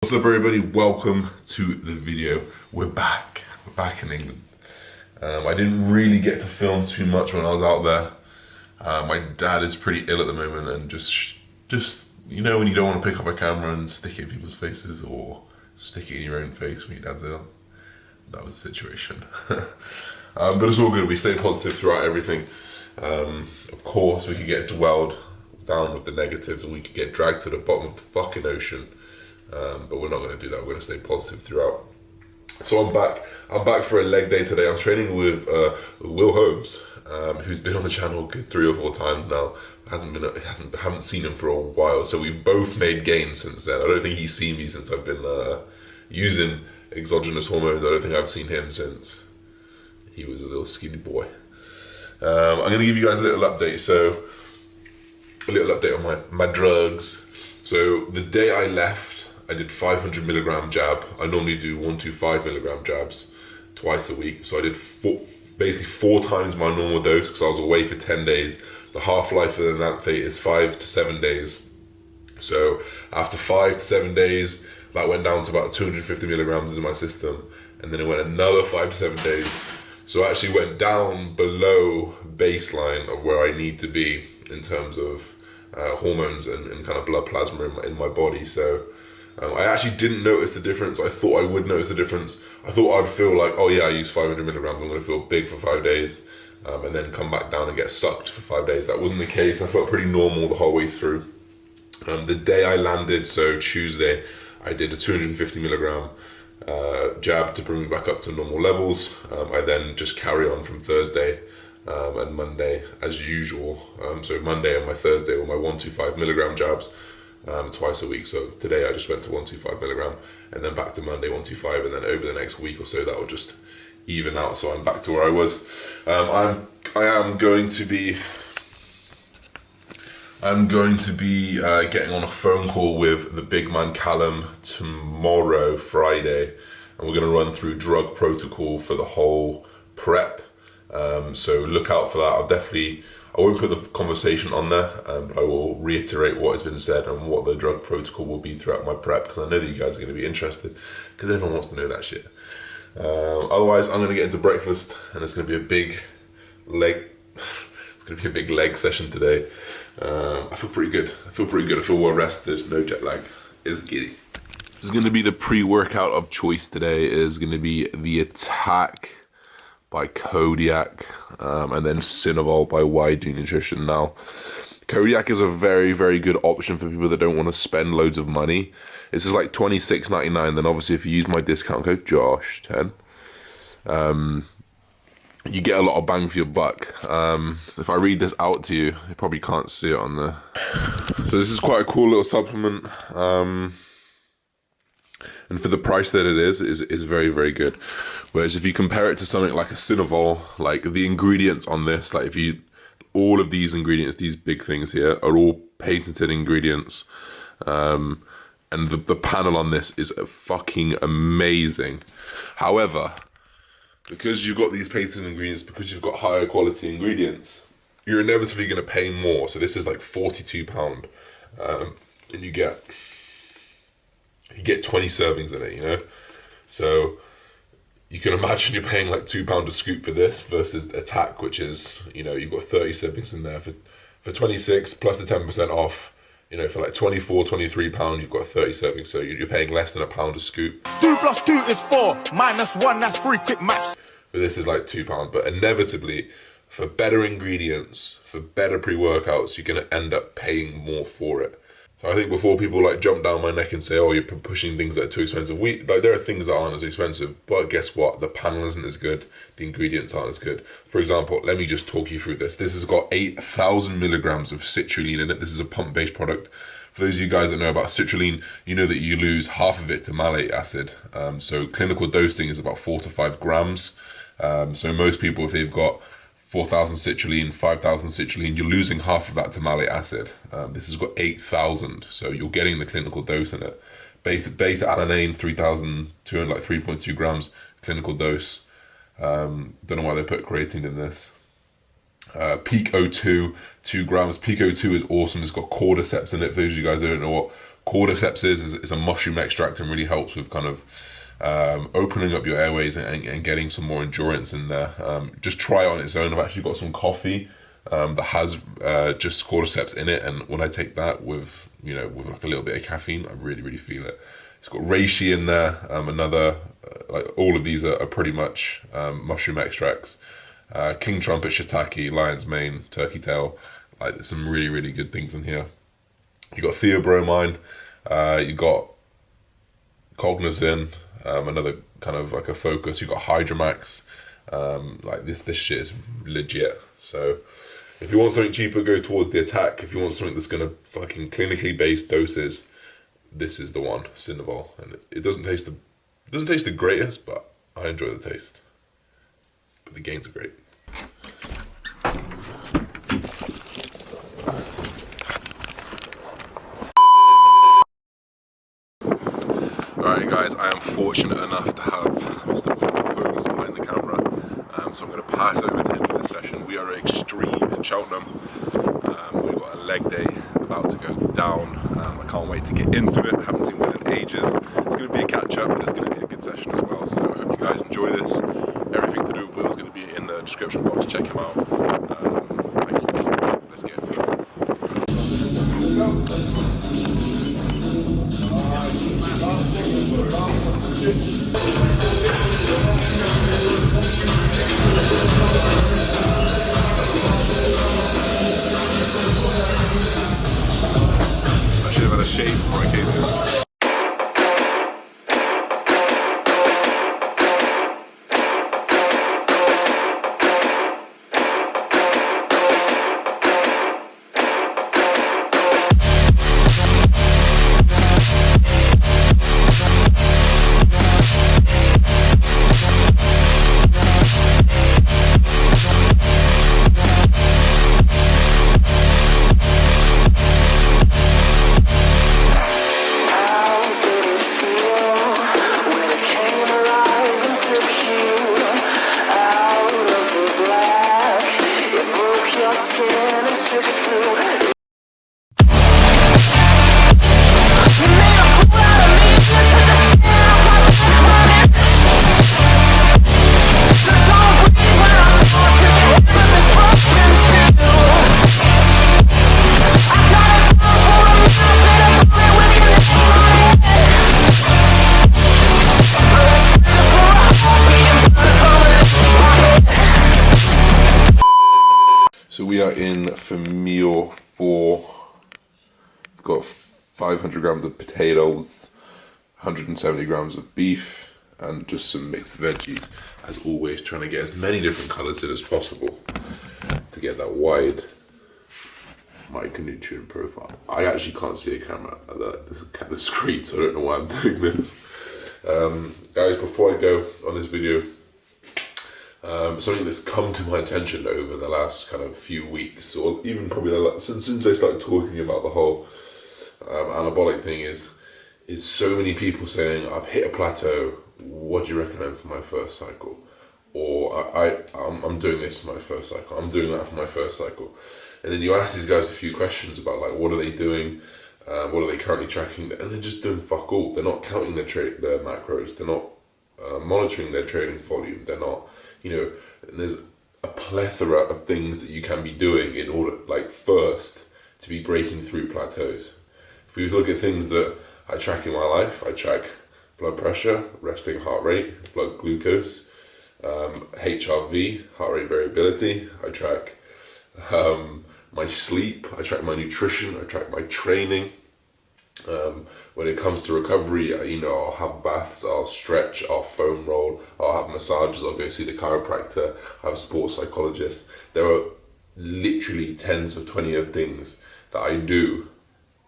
What's up everybody, welcome to the video. We're back in England. I didn't really get to film too much when I was out there. My dad is pretty ill at the moment, and just you know when you don't want to pick up a camera and stick it in people's faces or stick it in your own face when your dad's ill. That was the situation. But it's all good, we stay positive throughout everything. Of course we could get dwelled down with the negatives and we could get dragged to the bottom of the fucking ocean. But we're not going to do that. We're going to stay positive throughout. So I'm back for a leg day today. I'm training with Will Holmes, who's been on the channel good 3 or 4 times now. Haven't seen him for a while. So we've both made gains since then. I don't think he's seen me since I've been using exogenous hormones. I don't think I've seen him since he was a little skinny boy. I'm going to give you guys a little update. So a little update on my drugs. So the day I left, I did 500 milligram jab. I normally do 125 milligram jabs twice a week. So I did basically 4 times my normal dose because I was away for 10 days. The half-life of the Nanthate is 5 to 7 days. So after 5 to 7 days, that went down to about 250 milligrams in my system. And then it went another 5 to 7 days. So I actually went down below baseline of where I need to be in terms of hormones and kind of blood plasma in my body. So I actually didn't notice the difference. I thought I would notice the difference. I thought I'd feel like, oh yeah, I used 500 milligrams, I'm going to feel big for 5 days, and then come back down and get sucked for 5 days. That wasn't the case. I felt pretty normal the whole way through. The day I landed, so Tuesday, I did a 250 milligram jab to bring me back up to normal levels. I then just carry on from Thursday and Monday as usual. So Monday and my Thursday were my 125 milligram jabs. Twice a week. So today I just went to 125 milligram and then back to Monday 125, and then over the next week or so that will just even out. So I'm back to where I was. I am going to be getting on a phone call with the big man Callum tomorrow, Friday, and we're going to run through drug protocol for the whole prep. So look out for that. I won't put the conversation on there, but I will reiterate what has been said and what the drug protocol will be throughout my prep, because I know that you guys are going to be interested, because everyone wants to know that shit. Otherwise, I'm going to get into breakfast, and it's going to be a big leg. It's going to be a big leg session today. I feel pretty good. I feel well rested. No jet lag. It's giddy. This is going to be the pre-workout of choice today. Is going to be the Attack by Kodiak, and then Cinnabol by YG Nutrition. Now, Kodiak is a very, very good option for people that don't want to spend loads of money. This is like $26.99. Then obviously if you use my discount code Josh10, you get a lot of bang for your buck. If I read this out to you, you probably can't see it on there. So this is quite a cool little supplement. And for the price that it is very, very good. Whereas if you compare it to something like a Cinnabol, like the ingredients on this, like all of these ingredients, these big things here, are all patented ingredients. And the panel on this is fucking amazing. However, because you've got these patented ingredients, because you've got higher quality ingredients, you're inevitably going to pay more. So this is like £42. And you get 20 servings in it, you know? So you can imagine you're paying like £2 a scoop for this versus Attack, which is, you know, you've got 30 servings in there for 26 plus the 10% off. You know, for like 24, 23 pounds, you've got 30 servings. So you're paying less than £1 a scoop. 2 plus 2 is 4, minus 1, that's 3, quick maths. But this is like £2, but inevitably, for better ingredients, for better pre-workouts, you're gonna end up paying more for it. So I think before people like jump down my neck and say, oh, you're pushing things that are too expensive. There are things that aren't as expensive, but guess what? The panel isn't as good. The ingredients aren't as good. For example, let me just talk you through this. This has got 8,000 milligrams of citrulline in it. This is a pump-based product. For those of you guys that know about citrulline, you know that you lose half of it to malate acid. So clinical dosing is about 4 to 5 grams. So most people, if they've got 4,000 citrulline, 5,000 citrulline, you're losing half of that to malate acid. This has got 8,000, so you're getting the clinical dose in it. Beta-alanine, 3,200, like 3.2 grams clinical dose. Don't know why they put creatine in this. Peak O2, 2 grams. Peak O2 is awesome. It's got cordyceps in it. For those of you guys that don't know what cordyceps is a mushroom extract and really helps with kind of opening up your airways and getting some more endurance in there. Just try it on its own. I've actually got some coffee that has just cordyceps in it, and when I take that with with like a little bit of caffeine, I really feel it. It's got reishi in there. Another like all of these are pretty much mushroom extracts. King trumpet, shiitake, lion's mane, turkey tail. Like there's some really good things in here. You got theobromine. You got cognizin. Another kind of like a focus. You got Hydromax. Like this shit is legit. So if you want something cheaper, go towards the attack. If you want something that's gonna fucking clinically based doses, this is the one, Cinnabar. And it doesn't taste the greatest, but I enjoy the taste. But the gains are great. Alright guys, I am fortunate enough to have Mr. Holmes behind the camera, so I'm going to pass over to him for this session. We are at Extreme in Cheltenham. We've got a leg day about to go down. I can't wait to get into it. I haven't seen one in ages. It's going to be a catch up, but it's going to be a good session as well. So I hope you guys enjoy this. Everything to do with Will is going to be in the description box. Check him out. Thank you. Let's get into it. I should have had a shave before I came here. So we are in for meal 4. We've got 500 grams of potatoes, 170 grams of beef, and just some mixed veggies. As always, trying to get as many different colours in as possible to get that wide micronutrient profile. I actually can't see a camera at the screen, so I don't know why I'm doing this. Guys, before I go on this video, something that's come to my attention over the last kind of few weeks, or even probably since I started talking about the whole anabolic thing, is so many people saying, I've hit a plateau, what do you recommend for my first cycle? Or I'm doing this for my first cycle, I'm doing that for my first cycle. And then you ask these guys a few questions about like, what are they doing? What are they currently tracking? And they're just doing fuck all. They're not counting their macros. They're not monitoring their training volume. They're not, and there's a plethora of things that you can be doing in order, like, first, to be breaking through plateaus. If we look at things that I track in my life, I track blood pressure, resting heart rate, blood glucose, HRV, heart rate variability. I track my sleep, I track my nutrition, I track my training. When it comes to recovery, I'll have baths, I'll stretch, I'll foam roll, I'll have massages, I'll go see the chiropractor, I have a sports psychologist. There are literally tens of 20 of things that I do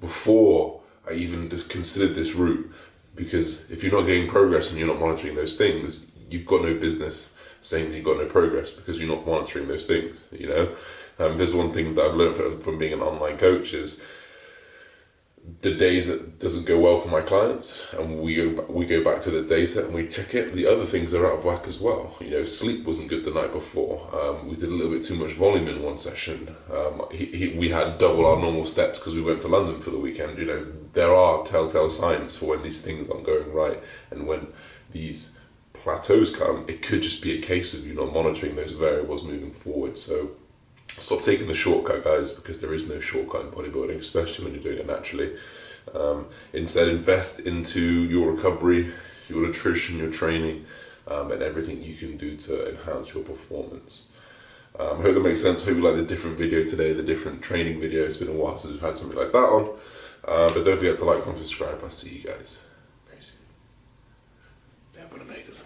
before I even just considered this route. Because if you're not getting progress and you're not monitoring those things, you've got no business saying that you've got no progress, because you're not monitoring those things, There's one thing that I've learned from being an online coach is the days that doesn't go well for my clients, and we go back to the data and we check it. The other things are out of whack as well. You know, sleep wasn't good the night before. We did a little bit too much volume in one session. We had double our normal steps because we went to London for the weekend. You know, there are telltale signs for when these things aren't going right, and when these plateaus come, it could just be a case of you not monitoring those variables moving forward. So stop taking the shortcut, guys, because there is no shortcut in bodybuilding, especially when you're doing it naturally. Instead, invest into your recovery, your nutrition, your training, and everything you can do to enhance your performance. I hope that makes sense. Hope you like the different video today, the different training video. It's been a while since we've had something like that on. But don't forget to like, comment, subscribe. I'll see you guys very soon. Yeah, but I made it.